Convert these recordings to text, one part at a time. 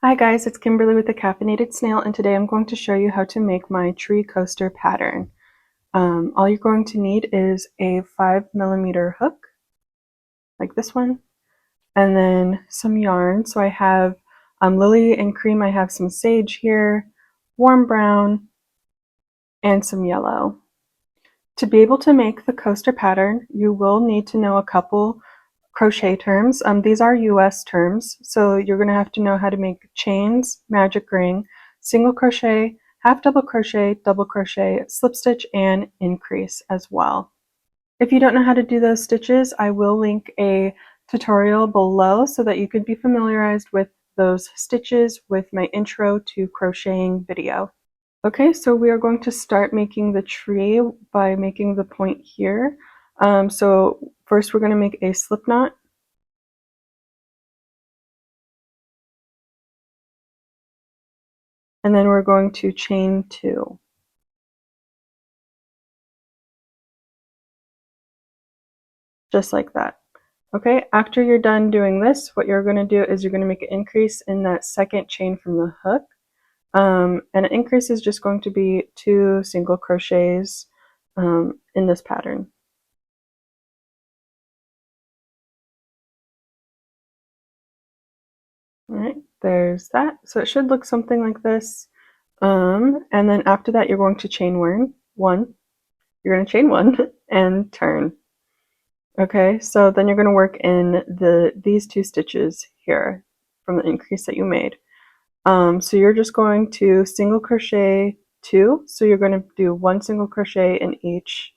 Hi guys, it's Kimberly with the Caffeinated Snail, and today I'm going to show you how to make my tree coaster pattern. All you're going to need is a 5mm hook, like this one, and then some yarn. So I have lily and cream, I have some sage here, warm brown, and some yellow. To be able to make the coaster pattern, you will need to know a couple crochet terms. These are US terms, so you're going to have to know how to make chains, magic ring, single crochet, half double crochet, slip stitch, and increase as well. If you don't know how to do those stitches, I will link a tutorial below so that you could be familiarized with those stitches with my intro to crocheting video. Okay, so we are going to start making the tree by making the point here. So first we're going to make a slip knot. And then we're going to chain 2. Just like that. Okay, after you're done doing this, what you're going to do is you're going to make an increase in that second chain from the hook. And an increase is just going to be 2 single crochets in this pattern. All right, there's that. So it should look something like this. And then after that, you're going to chain one. You're going to chain 1 and turn. Okay, so then you're going to work in these 2 stitches here from the increase that you made. So you're just going to single crochet 2. So you're going to do 1 single crochet in each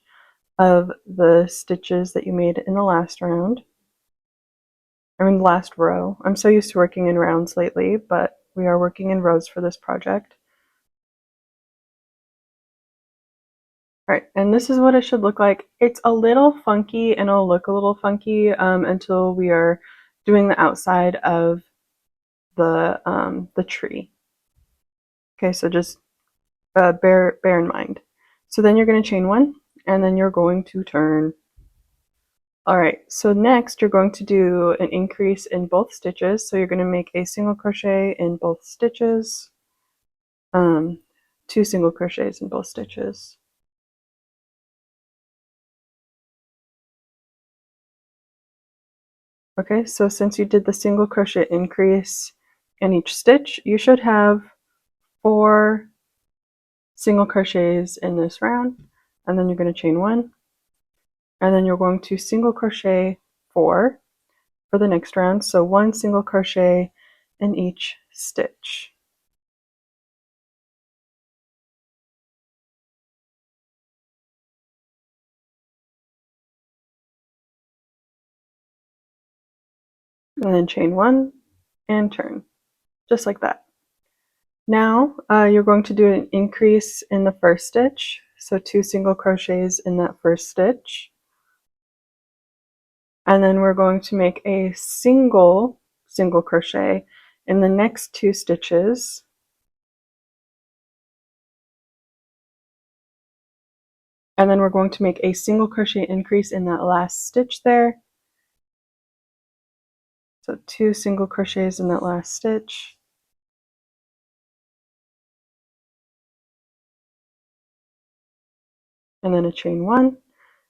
of the stitches that you made in the last round. I mean, the last row. I'm so used to working in rounds lately, but we are working in rows for this project. Alright, and this is what it should look like. It's a little funky and it'll look a little funky until we are doing the outside of the tree. Okay, so just bear in mind. So then you're going to chain 1 and then you're going to turn. Alright, so next you're going to do an increase in both stitches. So you're going to make a single crochet in both stitches, 2 single crochets in both stitches. Okay, so since you did the single crochet increase in each stitch, you should have 4 single crochets in this round, and then you're going to chain 1, and then you're going to single crochet 4 for the next round, so 1 single crochet in each stitch. And then chain 1 and turn, just like that. Now you're going to do an increase in the first stitch, so 2 single crochets in that first stitch. And then we're going to make a single crochet in the next 2 stitches. And then we're going to make a single crochet increase in that last stitch there. So 2 single crochets in that last stitch. And then a chain 1.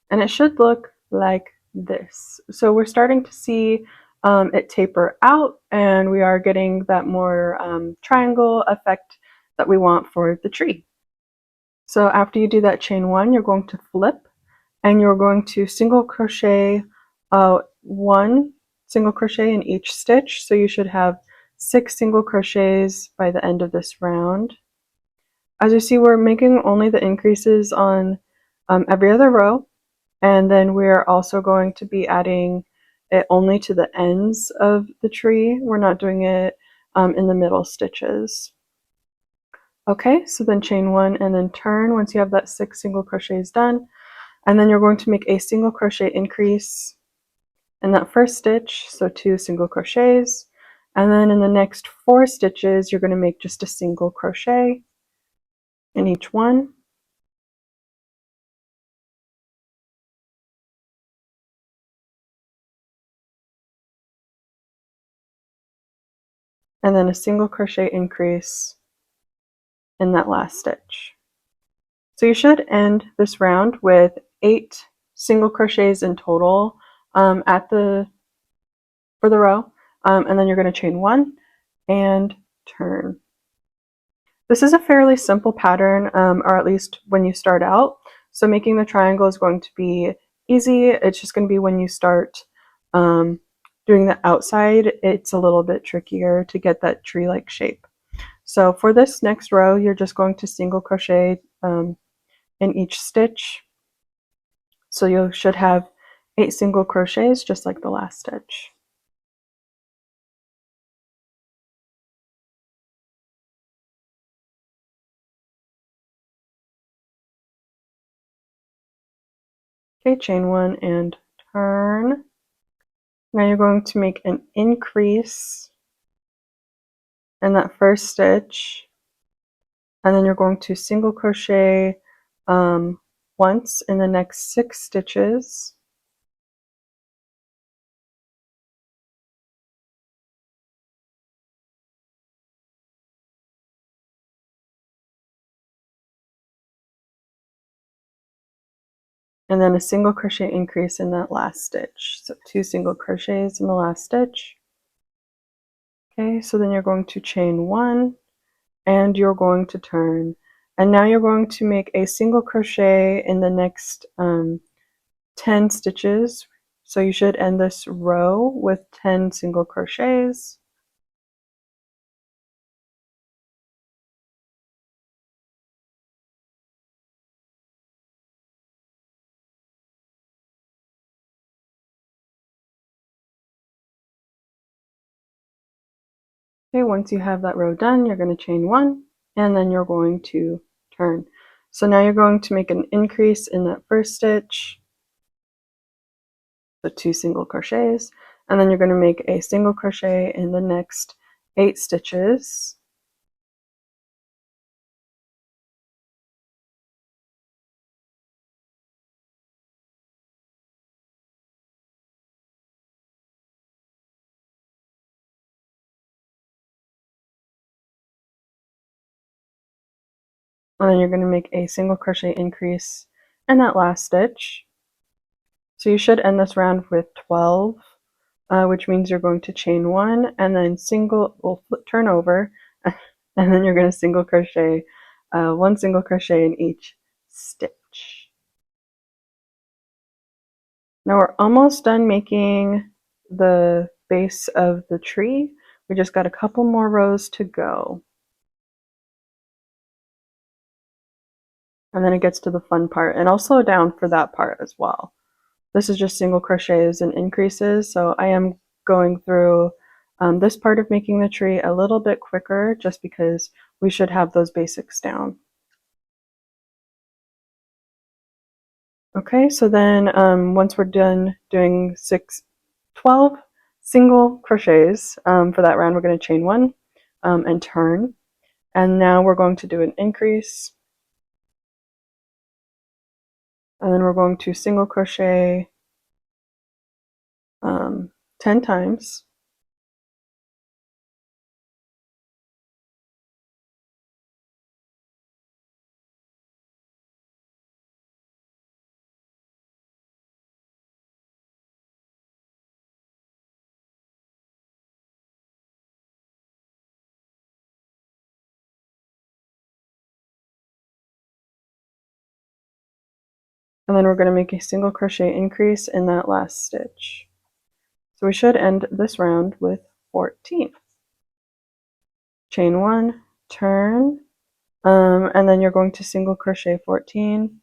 And it should look like this. So we're starting to see it taper out, and we are getting that more triangle effect that we want for the tree. So after you do that chain 1, you're going to flip, and you're going to single crochet 1 single crochet in each stitch. So you should have 6 single crochets by the end of this round. As you see, we're making only the increases on every other row, and then we're also going to be adding it only to the ends of the tree. We're not doing it in the middle stitches. Okay, so then chain 1 and then turn once you have that 6 single crochets done, and then you're going to make a single crochet increase in that first stitch, so 2 single crochets, and then in the next 4 stitches you're going to make just a single crochet in each one. and then a single crochet increase in that last stitch. So you should end this round with 8 single crochets in total for the row, and then you're going to chain 1 and turn. This is a fairly simple pattern, or at least when you start out. So making the triangle is going to be easy. It's just going to be when you start doing the outside, it's a little bit trickier to get that tree-like shape. So for this next row, you're just going to single crochet in each stitch. So you should have 8 single crochets just like the last stitch. Okay, chain 1 and turn. Now you're going to make an increase in that first stitch, and then you're going to single crochet once in the next 6 stitches. And then a single crochet increase in that last stitch. So 2 single crochets in the last stitch. Okay, so then you're going to chain 1 and you're going to turn. And now you're going to make a single crochet in the next 10 stitches. So you should end this row with 10 single crochets. Okay, once you have that row done, you're going to chain 1 and then you're going to turn. So now you're going to make an increase in that first stitch, so 2 single crochets, and then you're going to make a single crochet in the next 8 stitches. And then you're going to make a single crochet increase in that last stitch. So you should end this round with 12, which means you're going to chain 1 and then turn over, and then you're going to single crochet, 1 single crochet in each stitch. Now we're almost done making the base of the tree. We just got a couple more rows to go. And then it gets to the fun part, and I'll slow down for that part as well. This is just single crochets and increases, so I am going through this part of making the tree a little bit quicker just because we should have those basics down. Okay, so then once we're done doing 12 single crochets for that round, we're going to chain 1 and turn. And now we're going to do an increase. And then we're going to single crochet 10 times. And then we're going to make a single crochet increase in that last stitch. So we should end this round with 14. Chain 1, turn, and then you're going to single crochet 14.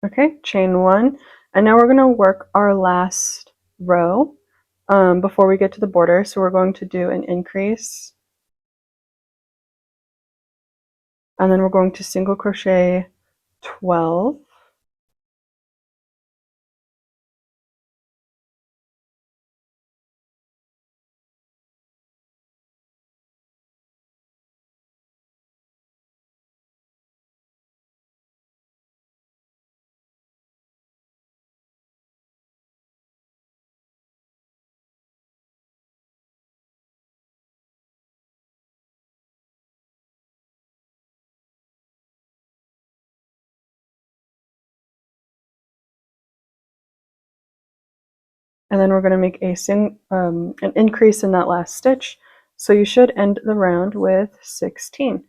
Okay, chain 1, and now we're going to work our last row before we get to the border. So we're going to do an increase, and then we're going to single crochet 12, and then we're going to make an increase in that last stitch. So you should end the round with 16.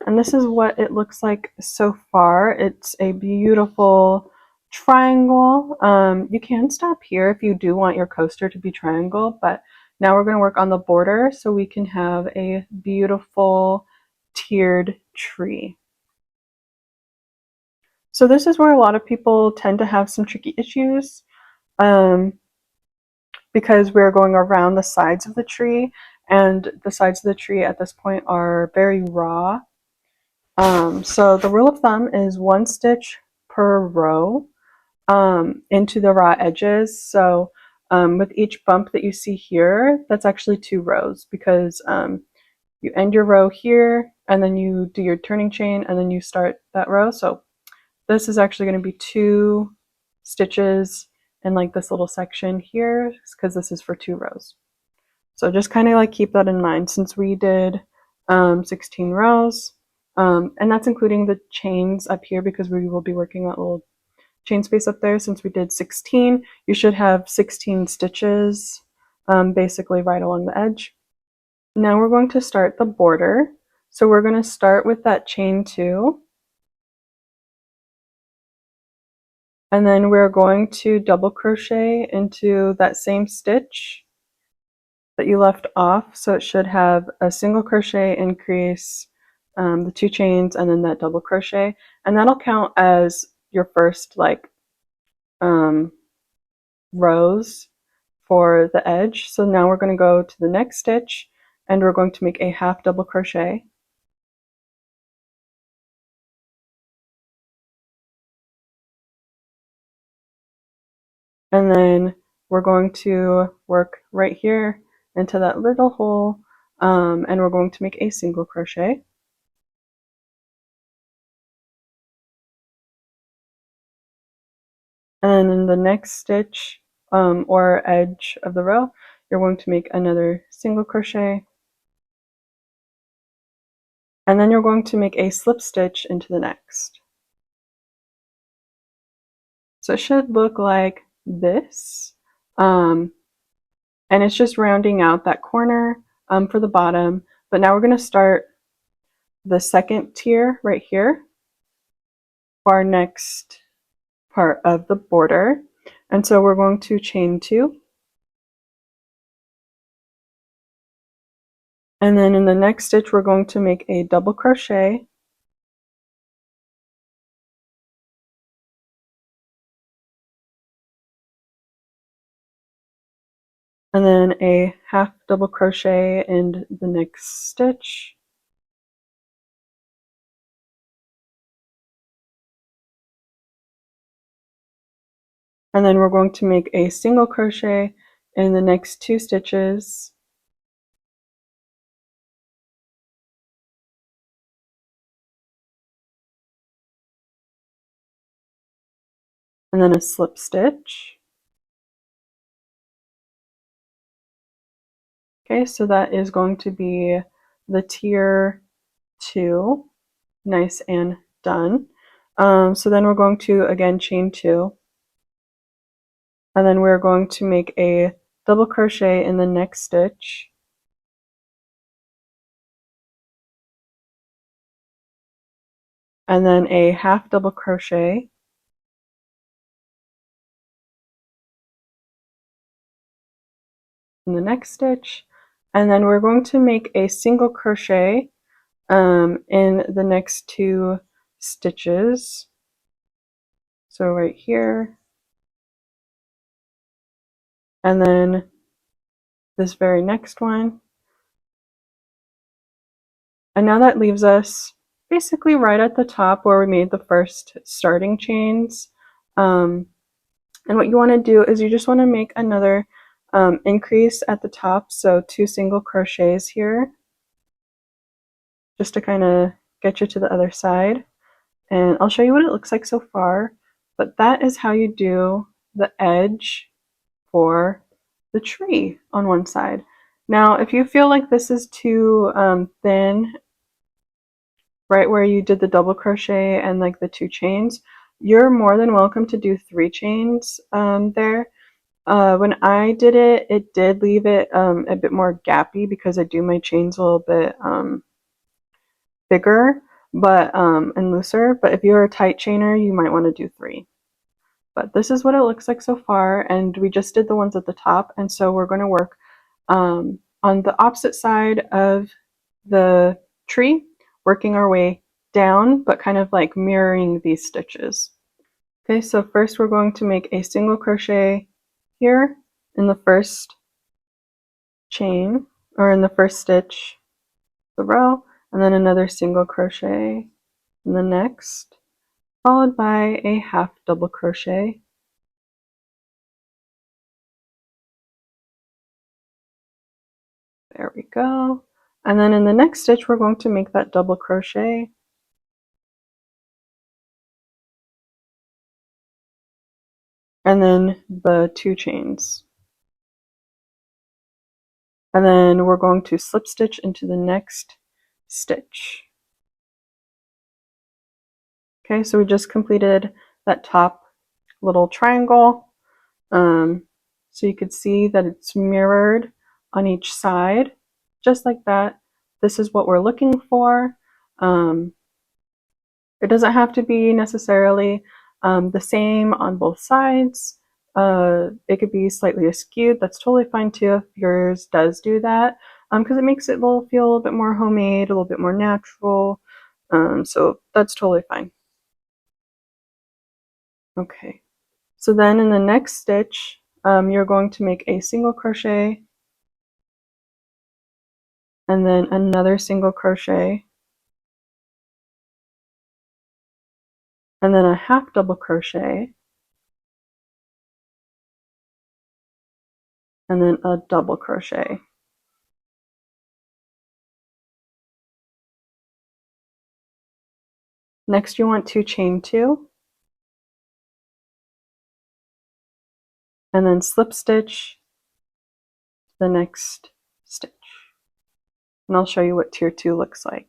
And this is what it looks like so far. It's a beautiful triangle. You can stop here if you do want your coaster to be triangle, but now we're going to work on the border so we can have a beautiful tiered tree. So this is where a lot of people tend to have some tricky issues. Because we're going around the sides of the tree, and the sides of the tree at this point are very raw. So the rule of thumb is 1 stitch per row into the raw edges. So with each bump that you see here, that's actually 2 rows, because you end your row here and then you do your turning chain and then you start that row. So this is actually going to be 2 stitches in like this little section here, because this is for 2 rows. So just kind of like keep that in mind, since we did 16 rows, and that's including the chains up here, because we will be working that little chain space up there. Since we did 16, you should have 16 stitches basically right along the edge. Now we're going to start the border. So we're going to start with that chain 2, and then we're going to double crochet into that same stitch that you left off. So it should have a single crochet increase, the 2 chains, and then that double crochet, and that'll count as your first rows for the edge. So now we're going to go to the next stitch and we're going to make a half double crochet, and then we're going to work right here into that little hole, and we're going to make a single crochet. And then in the next stitch or edge of the row, you're going to make another single crochet, and then you're going to make a slip stitch into the next. So it should look like this, and it's just rounding out that corner for the bottom. But now we're going to start the second tier right here for our next part of the border, and so we're going to chain 2, and then in the next stitch we're going to make a double crochet, and then a half double crochet in the next stitch, and then we're going to make a single crochet in the next 2 stitches, and then a slip stitch. Okay, so that is going to be the tier 2, nice and done. So then we're going to again chain 2, and then we're going to make a double crochet in the next stitch, and then a half double crochet, in the next stitch, and then we're going to make a single crochet in the next 2 stitches. So right here, and then this very next one. And now that leaves us basically right at the top where we made the first starting chains. And what you want to do is you just want to make another increase at the top, so 2 single crochets here, just to kind of get you to the other side. And I'll show you what it looks like so far, but that is how you do the edge for the tree on one side. Now, if you feel like this is too thin, right where you did the double crochet and like the 2 chains, you're more than welcome to do 3 chains there. When I did it, it did leave it a bit more gappy because I do my chains a little bit bigger but and looser. But if you're a tight chainer, you might want to do 3. But this is what it looks like so far, and we just did the ones at the top, and so we're going to work on the opposite side of the tree, working our way down, but kind of like mirroring these stitches. Okay, so first we're going to make a single crochet here in the first chain, or in the first stitch, the row, and then another single crochet in the next, followed by a half double crochet. There we go. And then in the next stitch, we're going to make that double crochet. And then the 2 chains. And then we're going to slip stitch into the next stitch. Okay, so we just completed that top little triangle. So you could see that it's mirrored on each side, just like that. This is what we're looking for. It doesn't have to be necessarily the same on both sides. It could be slightly askewed. That's totally fine too if yours does do that, because it makes it feel a little bit more homemade, a little bit more natural. So that's totally fine. Okay, so then in the next stitch, you're going to make a single crochet and then another single crochet and then a half double crochet and then a double crochet. Next you want to chain 2 and then slip stitch the next stitch. And I'll show you what tier 2 looks like.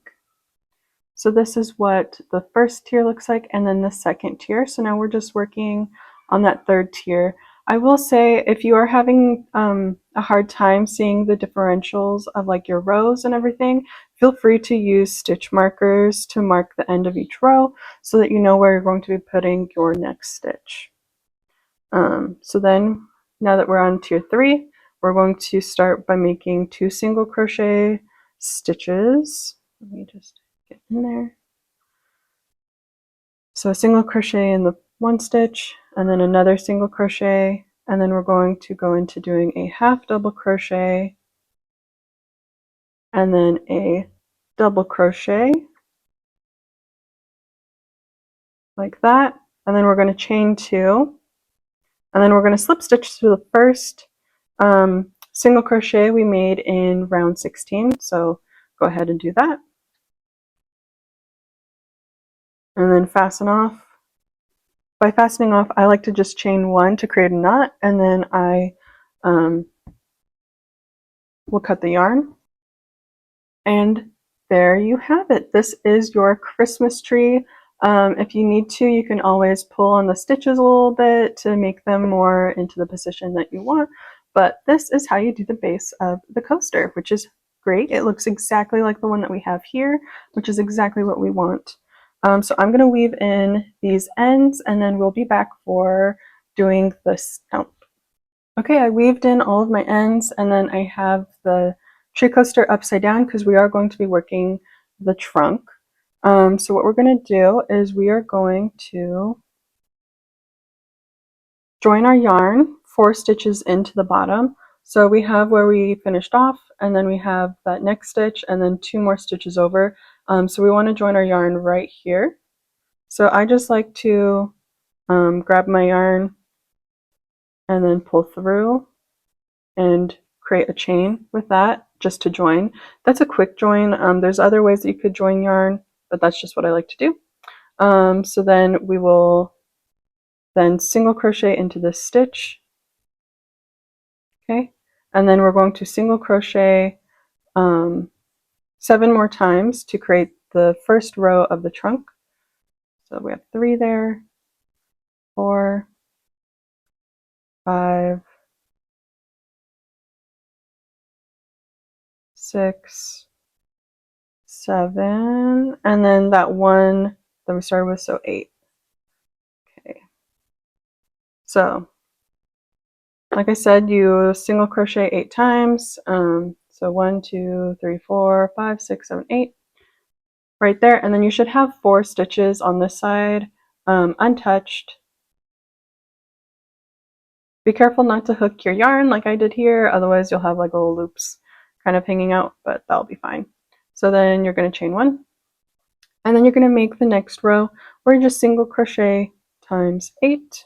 So this is what the first tier looks like, and then the second tier. So now we're just working on that third tier. I will say if you are having a hard time seeing the differentials of like your rows and everything, feel free to use stitch markers to mark the end of each row so that you know where you're going to be putting your next stitch. So then now that we're on tier 3, we're going to start by making 2 single crochet stitches. Let me just get in there. So a single crochet in the one stitch and then another single crochet, and then we're going to go into doing a half double crochet and then a double crochet like that, and then we're going to chain 2, and then we're going to slip stitch through the first single crochet we made in round 16. So go ahead and do that, and then fasten off. By fastening off, I like to just chain 1 to create a knot, and then I will cut the yarn. And there you have it. This is your Christmas tree. If you need to, you can always pull on the stitches a little bit to make them more into the position that you want. But this is how you do the base of the coaster, which is great. It looks exactly like the one that we have here, which is exactly what we want. So I'm going to weave in these ends, and then we'll be back for doing the stump. Okay, I weaved in all of my ends, and then I have the tree coaster upside down because we are going to be working the trunk. So what we're going to do is we are going to join our yarn 4 stitches into the bottom. So we have where we finished off, and then we have that next stitch, and then 2 more stitches over. So we want to join our yarn right here. So I just like to grab my yarn and then pull through and create a chain with that just to join. That's a quick join. There's other ways that you could join yarn, but that's just what I like to do. So then we will then single crochet into this stitch, okay, and then we're going to single crochet 7 more times to create the first row of the trunk. So we have 3 there, 4, 5, 6, 7, and then that one that we started with, so 8. Okay, so like I said, you single crochet 8 times. So 1, 2, 3, 4, 5, 6, 7, 8 right there, and then you should have 4 stitches on this side untouched. Be careful not to hook your yarn like I did here, otherwise you'll have like little loops kind of hanging out, but that'll be fine. So then you're going to chain 1, and then you're going to make the next row where you just single crochet times 8.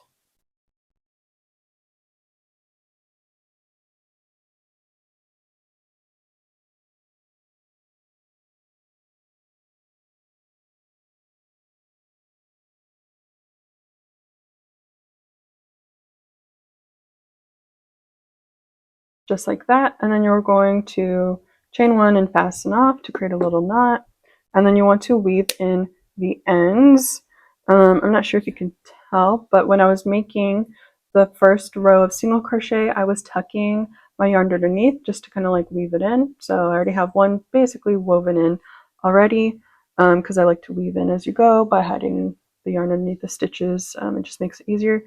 Just like that, and then you're going to chain 1 and fasten off to create a little knot, and then you want to weave in the ends. I'm not sure if you can tell, but when I was making the first row of single crochet, I was tucking my yarn underneath just to kind of like weave it in. So I already have one basically woven in already, because I like to weave in as you go by hiding the yarn underneath the stitches. It just makes it easier.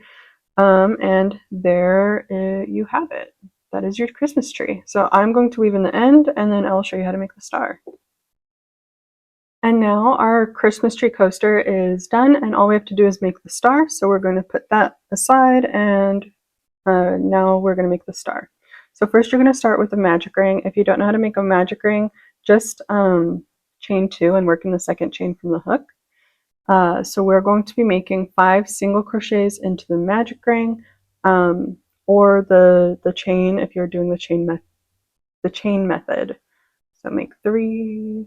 And there you have it. That is your Christmas tree. So I'm going to weave in the end, and then I'll show you how to make the star. And now our Christmas tree coaster is done, and all we have to do is make the star. So we're going to put that aside, and now we're going to make the star. So first you're going to start with a magic ring. If you don't know how to make a magic ring, just chain 2 and work in the second chain from the hook. So we're going to be making 5 single crochets into the magic ring, or the chain if you're doing the chain method. So make 3,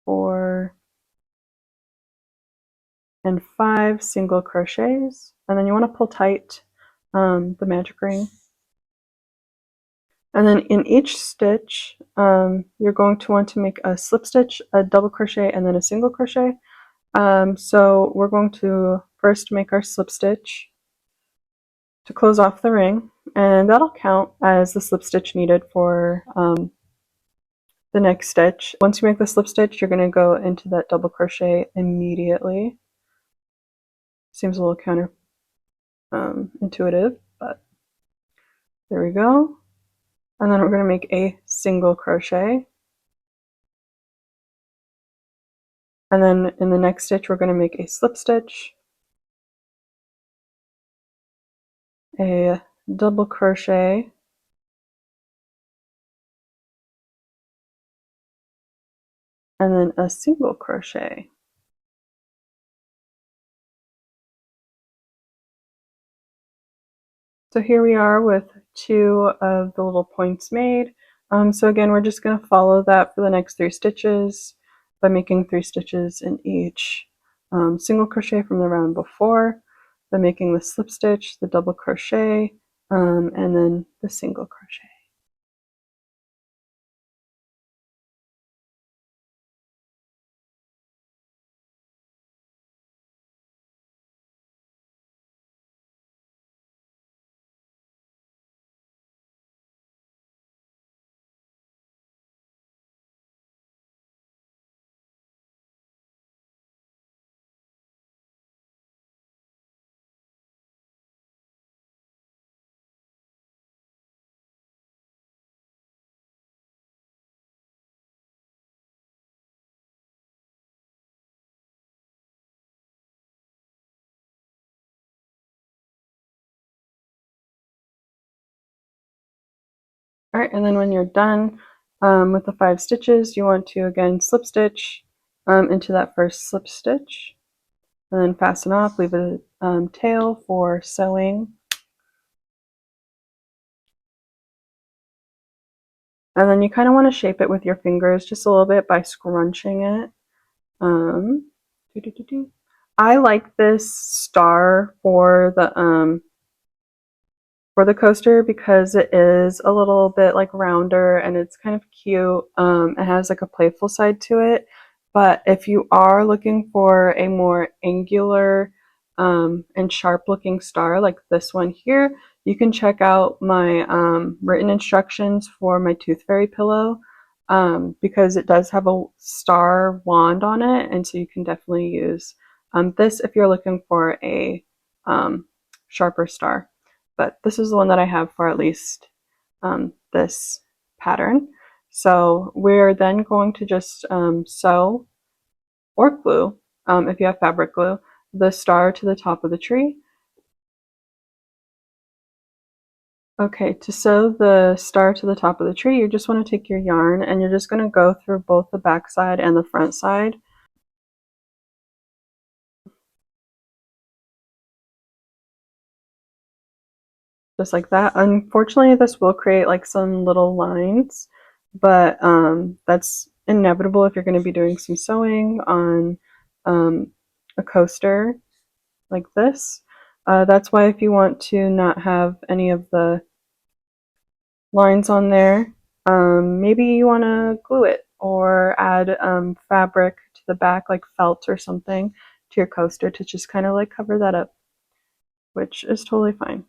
4, and 5 single crochets, and then you want to pull tight the magic ring. And then in each stitch, you're going to want to make a slip stitch, a double crochet, and then a single crochet. So we're going to first make our slip stitch to close off the ring, and that'll count as the slip stitch needed for the next stitch. Once you make the slip stitch, you're going to go into that double crochet immediately. Seems a little counter intuitive, but there we go. And then we're going to make a single crochet, and then in the next stitch we're going to make a slip stitch, a double crochet, and then a single crochet. So here we are with 2 of the little points made. So again, we're just going to follow that for the next 3 stitches by making 3 stitches in each single crochet from the round before, by making the slip stitch, the double crochet, and then the single crochet. All right, and then when you're done with the 5 stitches, you want to again slip stitch into that first slip stitch, and then fasten off, leave a tail for sewing. And then you kind of want to shape it with your fingers just a little bit by scrunching it. Um, I like this star for the coaster because it is a little bit like rounder and it's kind of cute. It has like a playful side to it. But if you are looking for a more angular and sharp looking star like this one here, you can check out my written instructions for my tooth fairy pillow because it does have a star wand on it. And so you can definitely use this if you're looking for a sharper star. But this is the one that I have for at least this pattern. So we're then going to just sew or glue, if you have fabric glue, the star to the top of the tree. Okay, to sew the star to the top of the tree, you just want to take your yarn and you're just going to go through both the back side and the front side. Just like that. Unfortunately, this will create like some little lines, but that's inevitable if you're going to be doing some sewing on a coaster like this. That's why if you want to not have any of the lines on there, maybe you want to glue it or add fabric to the back, like felt or something, to your coaster to just kind of like cover that up, which is totally fine.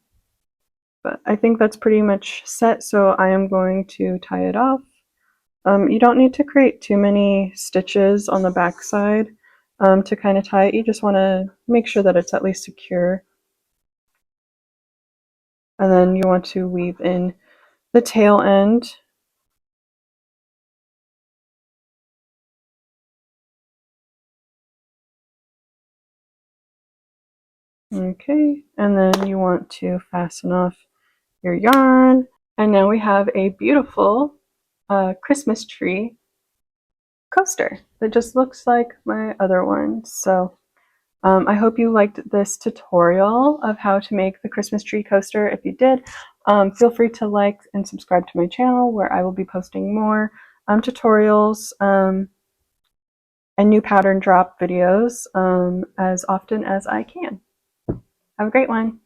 But I think that's pretty much set, so I am going to tie it off. You don't need to create too many stitches on the back side to kind of tie it. You just want to make sure that it's at least secure. And then you want to weave in the tail end. Okay, and then you want to fasten off your yarn. And now we have a beautiful Christmas tree coaster that just looks like my other one. So I hope you liked this tutorial of how to make the Christmas tree coaster. If you did, feel free to like and subscribe to my channel where I will be posting more tutorials and new pattern drop videos as often as I can. Have a great one.